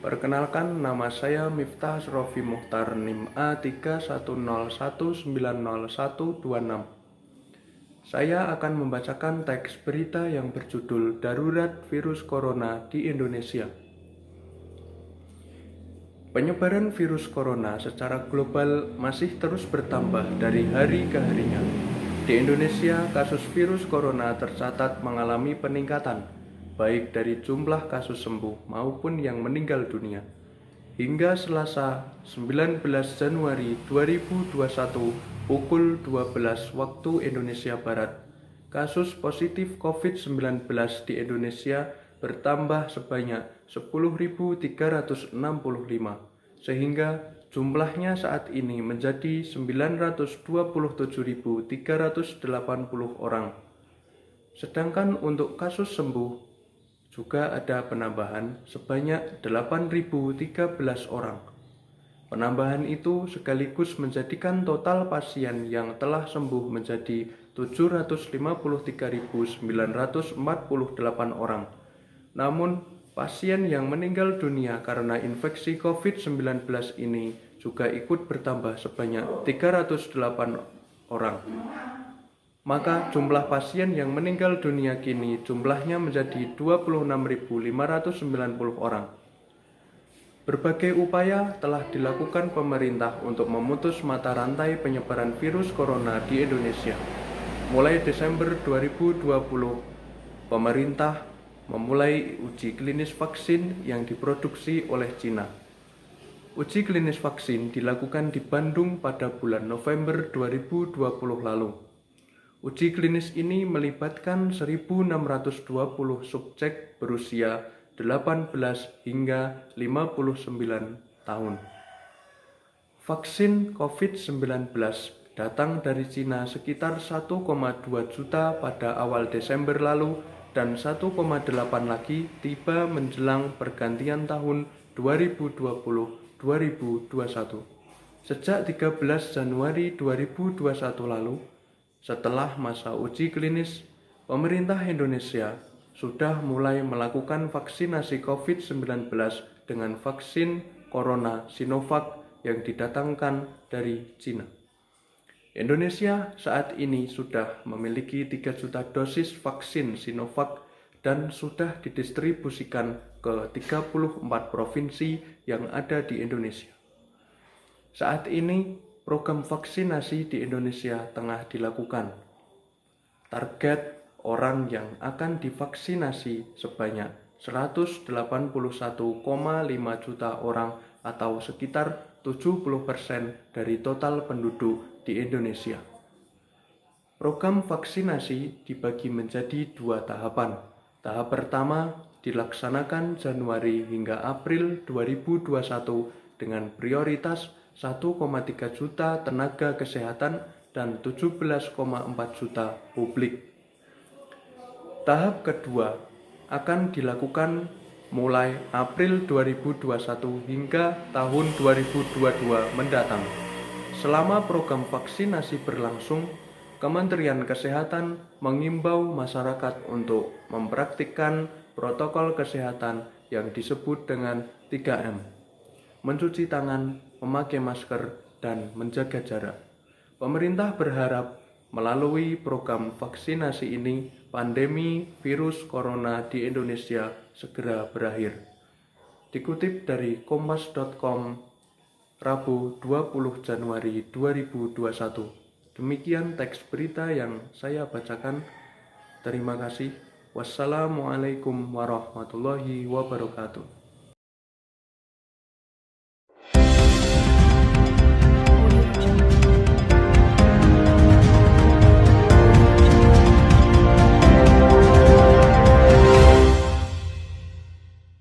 Perkenalkan, nama saya Miftah Asrofi Mukhtar, NIM A310190126. Saya akan membacakan teks berita yang berjudul Darurat Virus Corona di Indonesia. Penyebaran virus corona secara global masih terus bertambah dari hari ke harinya. Di Indonesia, kasus virus corona tercatat mengalami peningkatan, baik dari jumlah kasus sembuh maupun yang meninggal dunia. Hingga Selasa 19 Januari 2021 pukul 12 waktu Indonesia Barat, kasus positif COVID-19 di Indonesia bertambah sebanyak 10.365, sehingga jumlahnya saat ini menjadi 927.380 orang. Sedangkan untuk kasus sembuh juga ada penambahan sebanyak 8.013 orang. Penambahan itu sekaligus menjadikan total pasien yang telah sembuh menjadi 753.948 orang. Namun, pasien yang meninggal dunia karena infeksi COVID-19 ini juga ikut bertambah sebanyak 308 orang. Maka jumlah pasien yang meninggal dunia kini jumlahnya menjadi 26.590 orang. Berbagai upaya telah dilakukan pemerintah untuk memutus mata rantai penyebaran virus corona di Indonesia. Mulai Desember 2020, pemerintah memulai uji klinis vaksin yang diproduksi oleh Cina. Uji klinis vaksin dilakukan di Bandung pada bulan November 2020 lalu. Uji klinis ini melibatkan 1.620 subjek berusia 18 hingga 59 tahun. Vaksin COVID-19 datang dari Cina sekitar 1,2 juta pada awal Desember lalu dan 1,8 lagi tiba menjelang pergantian tahun 2020-2021. Sejak 13 Januari 2021 lalu, setelah masa uji klinis, pemerintah Indonesia sudah mulai melakukan vaksinasi COVID-19 dengan vaksin corona Sinovac yang didatangkan dari Cina. Indonesia saat ini sudah memiliki 3 juta dosis vaksin Sinovac dan sudah didistribusikan ke 34 provinsi yang ada di Indonesia. Saat ini, program vaksinasi di Indonesia tengah dilakukan. Target orang yang akan divaksinasi sebanyak 181,5 juta orang atau sekitar 70% dari total penduduk di Indonesia. Program vaksinasi dibagi menjadi 2 tahapan. Tahap pertama dilaksanakan Januari hingga April 2021 dengan prioritas 1,3 juta tenaga kesehatan dan 17,4 juta publik. Tahap kedua akan dilakukan mulai April 2021 hingga tahun 2022 mendatang. Selama program vaksinasi berlangsung, Kementerian Kesehatan mengimbau masyarakat untuk mempraktikkan protokol kesehatan yang disebut dengan 3M. Mencuci tangan, memakai masker, dan menjaga jarak. Pemerintah berharap melalui program vaksinasi ini, pandemi virus corona di Indonesia segera berakhir. Dikutip dari kompas.com, Rabu 20 Januari 2021. Demikian teks berita yang saya bacakan. Terima kasih. Wassalamualaikum warahmatullahi wabarakatuh.